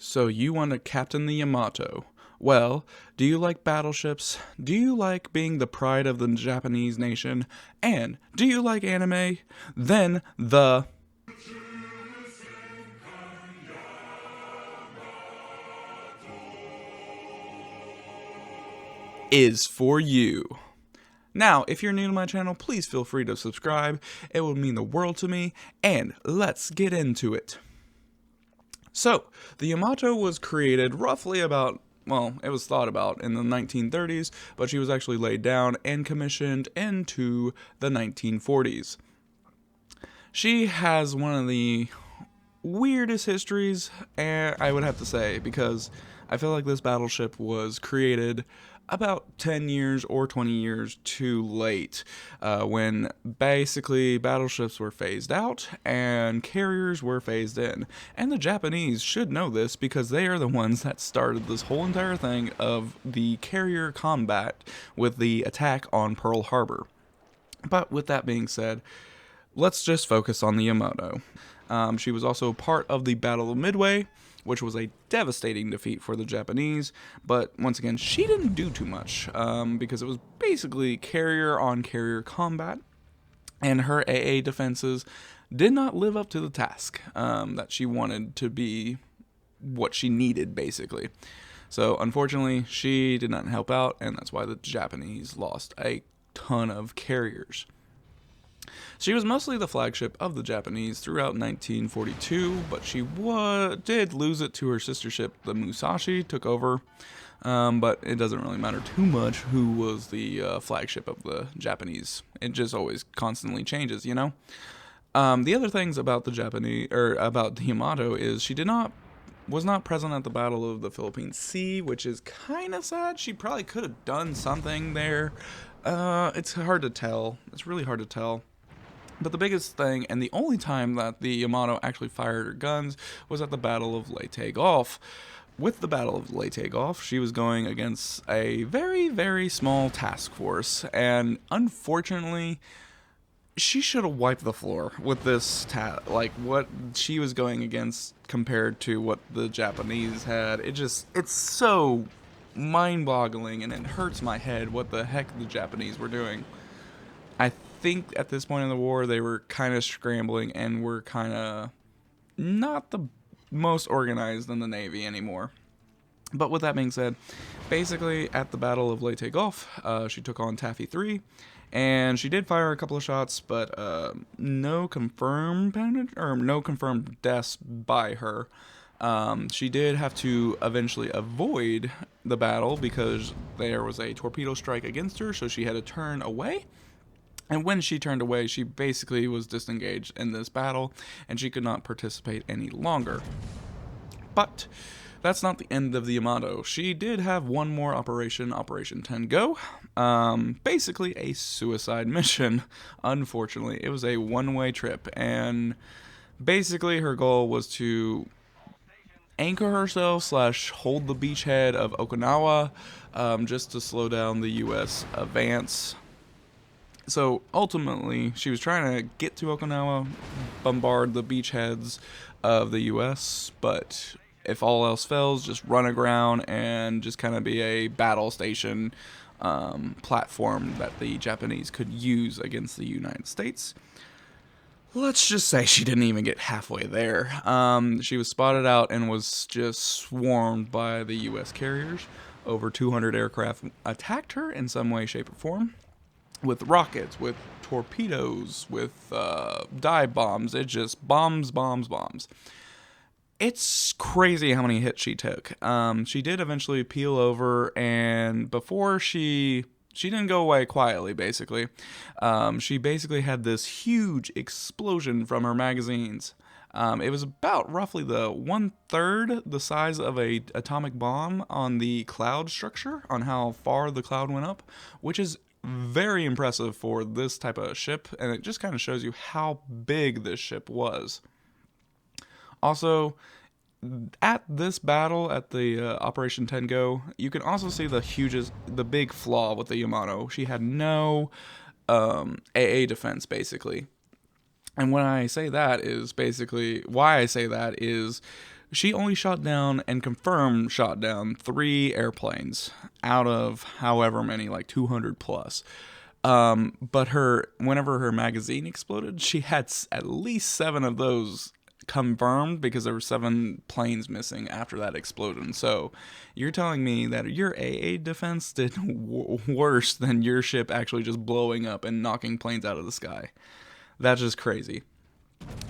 So you want to captain the Yamato. Well, do you like battleships? Do you like being the pride of the Japanese nation? And do you like anime? Then the is for you. Now, if you're new to my channel, please feel free to subscribe. It would mean the world to me, and let's get into it. So, the Yamato was created roughly about, well, it was thought about in the 1930s, but she was actually laid down and commissioned into the 1940s. She has one of the weirdest histories, I would have to say, because I feel like this battleship was created about 10 years or 20 years too late, when basically battleships were phased out and carriers were phased in. And the Japanese should know this because they are the ones that started this whole entire thing of the carrier combat with the attack on Pearl Harbor. But with that being said, let's just focus on the Yamato. She was also part of the Battle of Midway, which was a devastating defeat for the Japanese, but once again, she didn't do too much, because it was basically carrier-on-carrier combat, and her AA defenses did not live up to the task that she wanted to be what she needed, basically. So, unfortunately, she did not help out, and that's why the Japanese lost a ton of carriers. She was mostly the flagship of the Japanese throughout 1942, but she did lose it to her sister ship, the Musashi, took over. But it doesn't really matter too much who was the flagship of the Japanese. It just always constantly changes, you know? The other things about the Japanese, or about the Yamato, is she was not present at the Battle of the Philippine Sea, which is kind of sad. She probably could have done something there. It's hard to tell. It's really hard to tell. But the biggest thing, and the only time that the Yamato actually fired her guns, was at the Battle of Leyte Gulf. With the Battle of Leyte Gulf, she was going against a very, very small task force, and unfortunately, she should have wiped the floor with this like what she was going against compared to what the Japanese had. It's so mind-boggling, and it hurts my head what the heck the Japanese were doing. I think at this point in the war, they were kind of scrambling and were kind of not the most organized in the Navy anymore. But with that being said, basically at the Battle of Leyte Gulf, she took on Taffy 3, and she did fire a couple of shots, but no confirmed deaths by her. She did have to eventually avoid the battle because there was a torpedo strike against her, so she had to turn away. And when she turned away, she basically was disengaged in this battle, and she could not participate any longer. But that's not the end of the Yamato. She did have one more operation, Operation 10 Go. Basically a suicide mission, unfortunately. It was a one-way trip, and basically her goal was to anchor herself / hold the beachhead of Okinawa, just to slow down the U.S. advance. So ultimately, she was trying to get to Okinawa, bombard the beachheads of the U.S., but if all else fails, just run aground and just kind of be a battle station platform that the Japanese could use against the United States. Let's just say she didn't even get halfway there. She was spotted out and was just swarmed by the U.S. carriers. Over 200 aircraft attacked her in some way, shape, or form. With rockets, with torpedoes, with dive bombs. It just bombs. It's crazy how many hits she took. She did eventually peel over, and before she didn't go away quietly, basically. She basically had this huge explosion from her magazines. It was about roughly the 1/3 the size of a atomic bomb on the cloud structure, on how far the cloud went up, which is very impressive for this type of ship, and it just kind of shows you how big this ship was. Also, at this battle, at the Operation 10 Go, you can also see the big flaw with the Yamato. She had no AA defense, basically. And when I say that is basically, why I say that is She only shot down and confirmed shot down 3 airplanes out of however many, like 200 plus. But whenever her magazine exploded, she had at least 7 of those confirmed because there were 7 planes missing after that explosion. So you're telling me that your AA defense did worse than your ship actually just blowing up and knocking planes out of the sky. That's just crazy.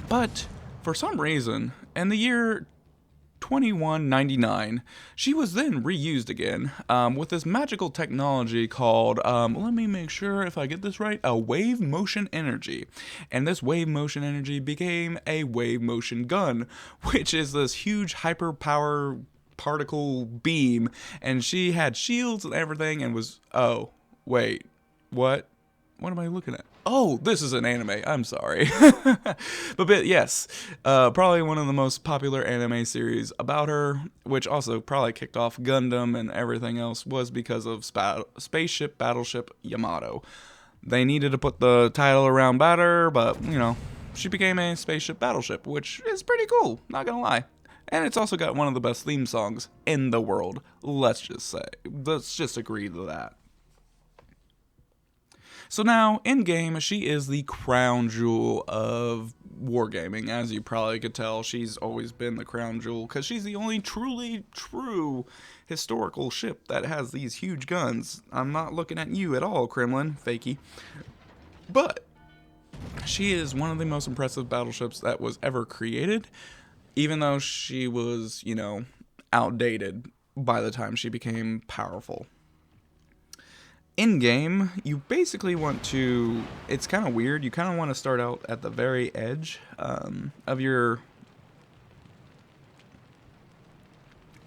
But for some reason, in the year 2199, she was then reused again with this magical technology called, let me make sure if I get this right, a wave motion energy. And this wave motion energy became a wave motion gun, which is this huge hyper-power particle beam. And she had shields and everything and was, oh, wait, what? What am I looking at? Oh, this is an anime. I'm sorry. but yes, probably one of the most popular anime series about her, which also probably kicked off Gundam and everything else, was because of Spaceship Battleship Yamato. They needed to put the title around better, but, you know, she became a spaceship battleship, which is pretty cool, not gonna lie. And it's also got one of the best theme songs in the world, let's just agree to that. So now, in-game, she is the crown jewel of wargaming. As you probably could tell, she's always been the crown jewel, because she's the only truly true historical ship that has these huge guns. I'm not looking at you at all, Kremlin, fakey. But she is one of the most impressive battleships that was ever created, even though she was, you know, outdated by the time she became powerful. In-game, you basically want to, it's kind of weird, you kind of want to start out at the very edge of your,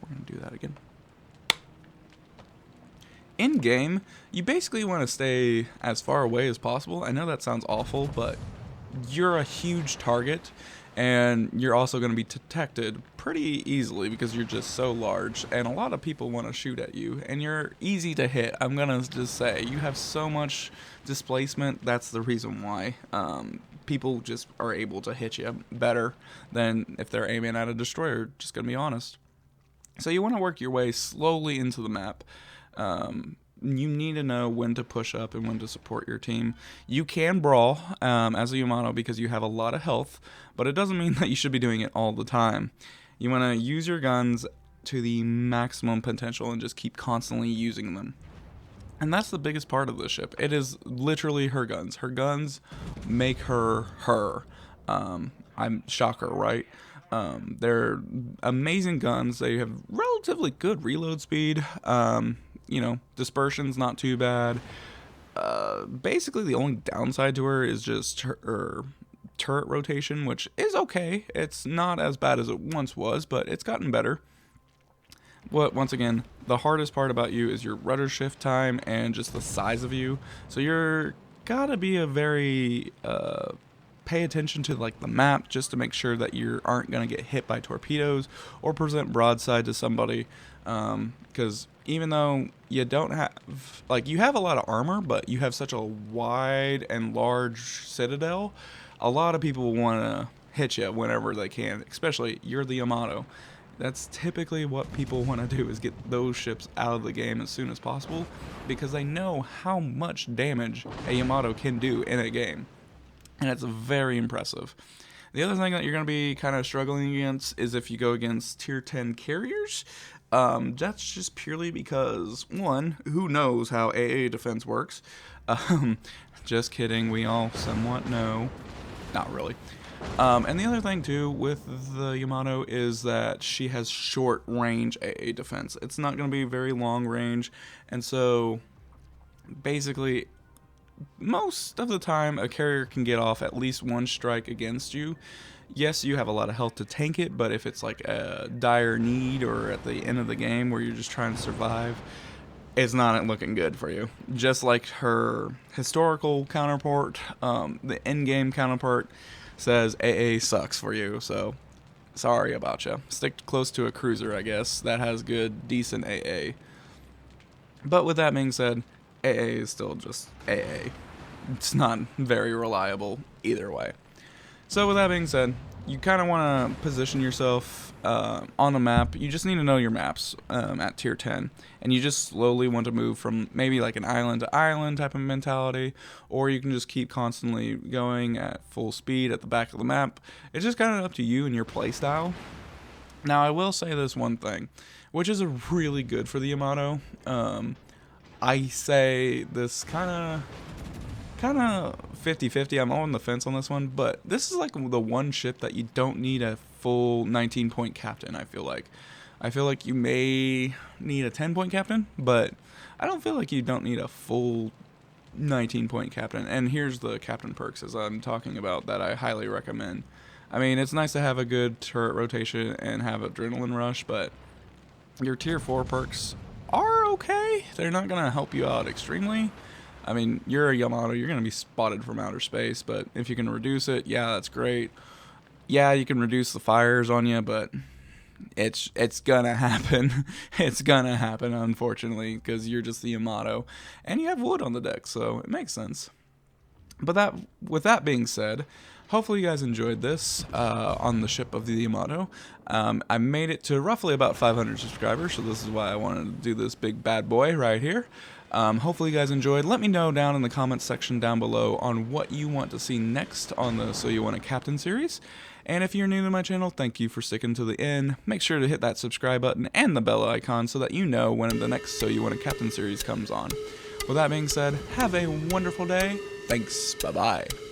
we're going to do that again. In-game, you basically want to stay as far away as possible. I know that sounds awful, but you're a huge target, and you're also going to be detected pretty easily because you're just so large, and a lot of people want to shoot at you, and you're easy to hit. I'm going to just say, you have so much displacement, that's the reason why. People just are able to hit you better than if they're aiming at a destroyer, just going to be honest. So you want to work your way slowly into the map. You need to know when to push up and when to support your team. You can brawl as a Yamato because you have a lot of health, but it doesn't mean that you should be doing it all the time. You want to use your guns to the maximum potential and just keep constantly using them. And that's the biggest part of the ship. It is literally her guns. Her guns make her her. I'm shocker, right? They're amazing guns. They have relatively good reload speed. You know, dispersion's not too bad. Basically, the only downside to her is just her turret rotation, which is okay. It's not as bad as it once was, but it's gotten better. Once again, the hardest part about you is your rudder shift time and just the size of you. So you're gotta be a very pay attention to like the map just to make sure that you aren't gonna get hit by torpedoes or present broadside to somebody. Because even though you don't have, like, you have a lot of armor, but you have such a wide and large citadel, a lot of people want to hit you whenever they can, especially you're the Yamato. That's typically what people want to do, is get those ships out of the game as soon as possible, because they know how much damage a Yamato can do in a game, and it's very impressive. The other thing that you're going to be kind of struggling against is if you go against tier 10 carriers. That's just purely because, one, who knows how AA defense works? Just kidding, we all somewhat know. Not really. And the other thing, too, with the Yamato is that she has short range AA defense. It's not going to be very long range, and so basically most of the time a carrier can get off at least one strike against you. Yes, you have a lot of health to tank it, but if it's like a dire need or at the end of the game where you're just trying to survive, it's not looking good for you. Just like her historical counterpart, the in-game counterpart says AA sucks for you, so sorry about you. Stick close to a cruiser, I guess, that has good, decent AA. But with that being said, AA is still just AA. It's not very reliable either way. So with that being said, you kind of want to position yourself on the map. You just need to know your maps at tier 10, and you just slowly want to move from maybe like an island to island type of mentality, or you can just keep constantly going at full speed at the back of the map. It's just kind of up to you and your playstyle. Now, I will say this one thing, which is really good for the Yamato. I say this kind of 50-50. I'm on the fence on this one, but this is like the one ship that you don't need a full 19-point captain. I feel like you may need a 10-point captain, but I don't feel like you don't need a full 19-point captain. And here's the captain perks, as I'm talking about, that I highly recommend. I mean, it's nice to have a good turret rotation and have adrenaline rush, but your tier 4 perks are okay. They're not gonna help you out extremely. I mean, you're a Yamato, you're going to be spotted from outer space, but if you can reduce it, yeah, that's great. Yeah, you can reduce the fires on you, but it's going to happen. It's going to happen, unfortunately, because you're just the Yamato, and you have wood on the deck, so it makes sense. But with that being said, hopefully you guys enjoyed this on the ship of the Yamato. I made it to roughly about 500 subscribers, so this is why I wanted to do this big bad boy right here. Hopefully you guys enjoyed. Let me know down in the comments section down below on what you want to see next on the So You Want a Captain series. And if you're new to my channel, thank you for sticking to the end. Make sure to hit that subscribe button and the bell icon so that you know when the next So You Want a Captain series comes on. With that being said, have a wonderful day. Thanks. Bye-bye.